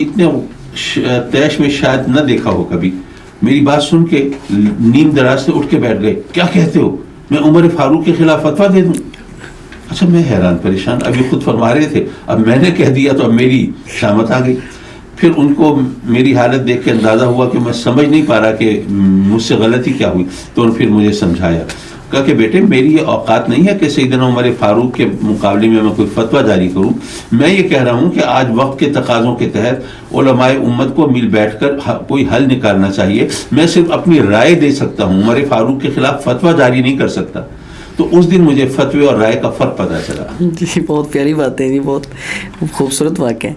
اتنے تیش میں شاید نہ دیکھا ہو کبھی. میری بات سن کے نیم دراز سے اٹھ کے بیٹھ گئے. کیا کہتے ہو, میں عمر فاروق کے خلاف فتویٰ دے دوں؟ اچھا میں حیران پریشان, ابھی خود فرما رہے تھے, اب میں نے کہہ دیا تو اب میری شامت آ گئی. پھر ان کو میری حالت دیکھ کے اندازہ ہوا کہ میں سمجھ نہیں پا رہا کہ مجھ سے غلطی کیا ہوئی. تو انہوں نے پھر مجھے سمجھایا, کہا کہ بیٹے میری یہ اوقات نہیں ہے کہ سیدنا عمر فاروق کے مقابلے میں کوئی فتویٰ جاری کروں. میں یہ کہہ رہا ہوں کہ آج وقت کے تقاضوں کے تحت علماء امت کو مل بیٹھ کر کوئی حل نکالنا چاہیے. میں صرف اپنی رائے دے سکتا ہوں, عمر فاروق کے خلاف فتویٰ جاری نہیں کر سکتا. تو اس دن مجھے فتوے اور رائے کا فرق پتہ چلا. جی بہت پیاری بات ہے جی, بہت خوبصورت واقعہ ہے.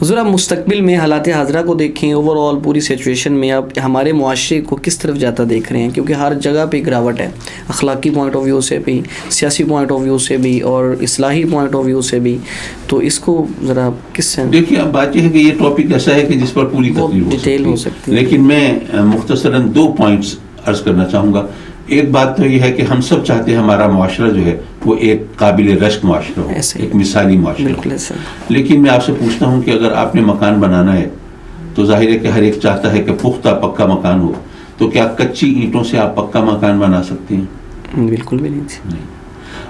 حضور آپ مستقبل میں حالات حاضرہ کو دیکھیں, اوور آل پوری سچویشن میں آپ ہمارے معاشرے کو کس طرف جاتا دیکھ رہے ہیں؟ کیونکہ ہر جگہ پہ گراوٹ ہے, اخلاقی پوائنٹ آف ویو سے بھی, سیاسی پوائنٹ آف ویو سے بھی, اور اصلاحی پوائنٹ آف ویو سے بھی. تو اس کو ذرا کس سے دیکھیے, اب بات یہ ہے کہ یہ ٹاپک ایسا ہے کہ جس پر پوری تقریر ہو سکتی ہے, لیکن میں مختصراً 2 پوائنٹس عرض کرنا چاہوں گا. ایک بات تو یہ ہے کہ ہم سب چاہتے ہیں ہمارا معاشرہ جو ہے وہ ایک قابل رشک معاشرہ ہو, ایک مثالی معاشرہ ہو. لیکن میں آپ سے پوچھتا ہوں کہ اگر آپ نے مکان بنانا ہے تو ظاہر ہے کہ ہر ایک چاہتا ہے کہ پختہ پکا مکان ہو. تو کیا کچی اینٹوں سے آپ پکا مکان بنا سکتے ہیں؟ بالکل بھی نہیں.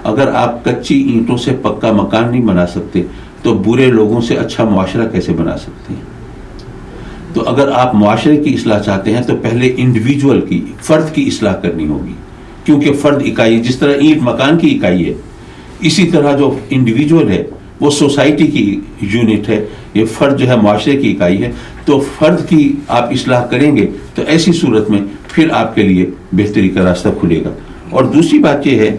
اگر آپ کچی اینٹوں سے پکا مکان نہیں بنا سکتے تو برے لوگوں سے اچھا معاشرہ کیسے بنا سکتے ہیں؟ تو اگر آپ معاشرے کی اصلاح چاہتے ہیں تو پہلے انڈیویجول کی, فرد کی اصلاح کرنی ہوگی, کیونکہ فرد اکائی, جس طرح اینٹ مکان کی اکائی ہے اسی طرح جو انڈیویجول ہے وہ سوسائٹی کی یونٹ ہے, یہ فرد جو ہے معاشرے کی اکائی ہے. تو فرد کی آپ اصلاح کریں گے تو ایسی صورت میں پھر آپ کے لیے بہتری کا راستہ کھلے گا. اور دوسری بات یہ ہے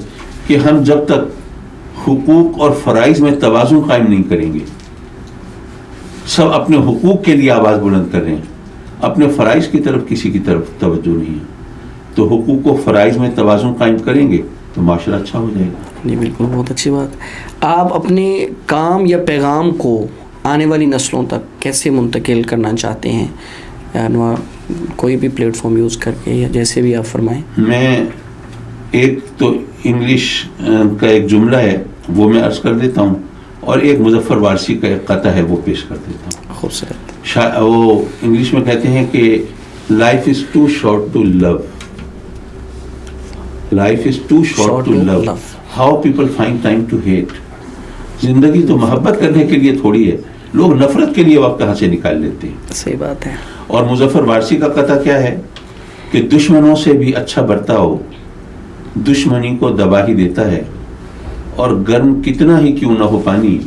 کہ ہم جب تک حقوق اور فرائض میں توازن قائم نہیں کریں گے, سب اپنے حقوق کے لیے آواز بلند کر رہے ہیں, اپنے فرائض کی طرف کسی کی طرف توجہ نہیں ہے, تو حقوق و فرائض میں توازن قائم کریں گے تو معاشرہ اچھا ہو جائے گا. جی بالکل, بہت اچھی بات. آپ اپنے کام یا پیغام کو آنے والی نسلوں تک کیسے منتقل کرنا چاہتے ہیں, کوئی بھی پلیٹ فارم یوز کر کے یا جیسے بھی آپ فرمائیں؟ میں ایک تو انگلش کا ایک جملہ ہے وہ میں عرض کر دیتا ہوں, اور ایک مظفر وارثی کا ایک قطع ہے وہ پیش کر دیتا ہوں. خوبصورت. وہ انگلش میں کہتے ہیں کہ life is too short to love, life is too short to love, how people find time to hate. زندگی تو محبت کرنے کے لیے تھوڑی ہے, لوگ نفرت کے لیے وقت کہاں سے نکال لیتے ہیں. صحیح بات ہے. اور مظفر وارثی کا قطع کیا ہے کہ دشمنوں سے بھی اچھا برتاؤ دشمنی کو دبا ہی دیتا ہے, اور گرم کتنا ہی کیوں نہ ہو پانی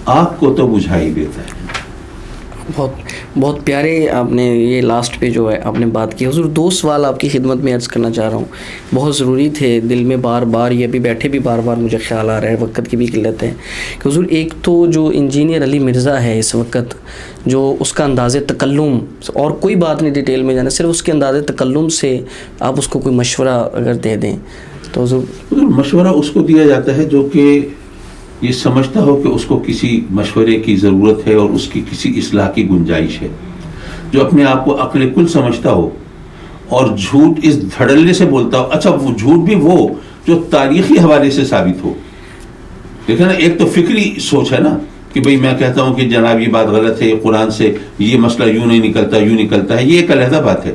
آگ کو تو بجھا ہی دیتا ہے. بہت پیارے آپ نے یہ لاسٹ پہ جو ہے آپ نے بات کی. حضور 2 سوال آپ کی خدمت میں عرض کرنا چاہ رہا ہوں, بہت ضروری تھے, دل میں بار بار یہ بھی بیٹھے بھی بار بار مجھے خیال آ رہا ہے, وقت کی بھی قلت ہے کہ حضور ایک تو جو انجینئر علی مرزا ہے اس وقت, جو اس کا انداز تکلم, اور کوئی بات نہیں ڈیٹیل میں جانا, صرف اس کے انداز تکلم سے آپ اس کو کوئی مشورہ اگر دے دیں تو حضور. مشورہ اس کو دیا جاتا ہے جو کہ یہ سمجھتا ہو کہ اس کو کسی مشورے کی ضرورت ہے اور اس کی کسی اصلاح کی گنجائش ہے, جو اپنے آپ کو عقل کل سمجھتا ہو اور جھوٹ اس دھڑلے سے بولتا ہو. اچھا وہ جھوٹ بھی وہ جو تاریخی حوالے سے ثابت ہو. دیکھیں نا, ایک تو فکری سوچ ہے نا کہ بھئی میں کہتا ہوں کہ جناب یہ بات غلط ہے, قرآن سے یہ مسئلہ یوں نہیں نکلتا, یوں نکلتا ہے, یہ ایک علیحدہ بات ہے.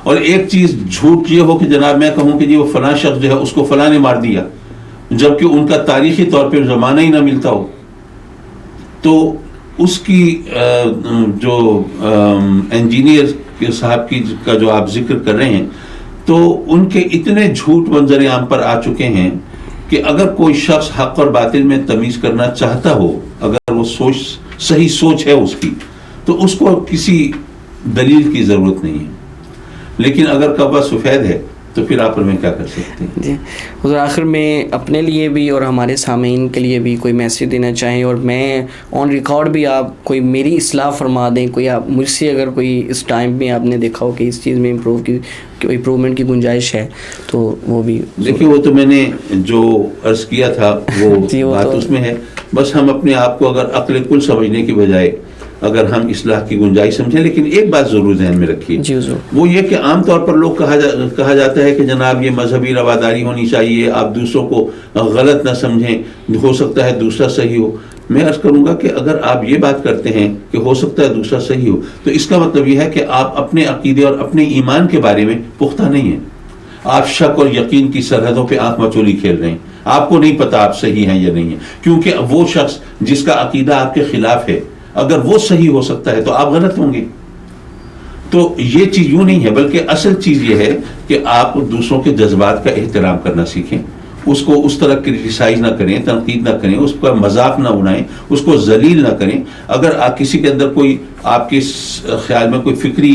اور ایک چیز جھوٹ یہ ہو کہ جناب میں کہوں کہ جی وہ فلاں شخص جو ہے اس کو فلاں نے مار دیا, جبکہ ان کا تاریخی طور پہ زمانہ ہی نہ ملتا ہو. تو اس کی جو انجینئر صاحب کی کا جو آپ ذکر کر رہے ہیں, تو ان کے اتنے جھوٹ منظر عام پر آ چکے ہیں کہ اگر کوئی شخص حق اور باطل میں تمیز کرنا چاہتا ہو, اگر وہ صحیح سوچ ہے اس کی, تو اس کو کسی دلیل کی ضرورت نہیں ہے. لیکن اگر کبا سفید ہے تو پھر آپ میں کیا کر سکتے ہیں. جی حضور, آخر میں اپنے لیے بھی اور ہمارے سامعین کے لیے بھی کوئی میسیج دینا چاہیں, اور میں آن ریکارڈ بھی آپ کوئی میری اصلاح فرما دیں, کوئی آپ مجھ سے اگر کوئی اس ٹائم میں آپ نے دیکھا ہو کہ اس چیز میں امپروومنٹ کی گنجائش ہے تو وہ بھی. دیکھیے وہ تو میں نے جو عرض کیا تھا وہ بات اس میں ہے. بس ہم اپنے آپ کو اگر عقل کل سمجھنے کی بجائے اگر ہم اصلاح کی گنجائش سمجھیں. لیکن ایک بات ضرور ذہن میں رکھیے, وہ یہ کہ عام طور پر لوگ کہا جاتا ہے کہ جناب یہ مذہبی رواداری ہونی چاہیے, آپ دوسروں کو غلط نہ سمجھیں, ہو سکتا ہے دوسرا صحیح ہو. میں عرض کروں گا کہ اگر آپ یہ بات کرتے ہیں کہ ہو سکتا ہے دوسرا صحیح ہو، تو اس کا مطلب یہ ہے کہ آپ اپنے عقیدے اور اپنے ایمان کے بارے میں پختہ نہیں ہیں. آپ شک اور یقین کی سرحدوں پہ آنکھ مچولی کھیل رہے ہیں. آپ کو نہیں پتا آپ صحیح ہیں یا نہیں ہیں، کیونکہ وہ شخص جس کا عقیدہ آپ کے خلاف ہے، اگر وہ صحیح ہو سکتا ہے تو آپ غلط ہوں گے. تو یہ چیز یوں نہیں ہے، بلکہ اصل چیز یہ ہے کہ آپ دوسروں کے جذبات کا احترام کرنا سیکھیں، اس کو اس طرح کرٹیسائز نہ کریں، تنقید نہ کریں، اس کا مذاق نہ اڑائیں، اس کو ذلیل نہ کریں. اگر آپ کسی کے اندر کوئی آپ کے خیال میں کوئی فکری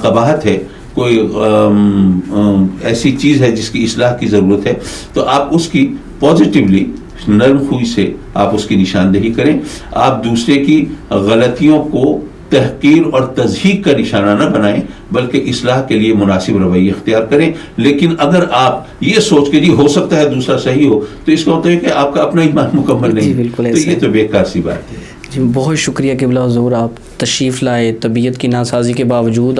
قباحت ہے، کوئی ایسی چیز ہے جس کی اصلاح کی ضرورت ہے، تو آپ اس کی پازیٹیولی نرم خوئی سے آپ اس کی نشاندہی کریں. آپ دوسرے کی غلطیوں کو تحقیر اور تضحیق کا نشانہ نہ بنائیں، بلکہ اصلاح کے لیے مناسب رویہ اختیار کریں. لیکن اگر آپ یہ سوچ کے جی ہو سکتا ہے دوسرا صحیح ہو، تو اس کا مطلب ہے کہ آپ کا اپنا ایمان مکمل نہیں. بالکل تو یہ تو بیکار سی بات ہے. جی بہت شکریہ قبلہ حضور، آپ تشریف لائے، طبیعت کی ناسازی کے باوجود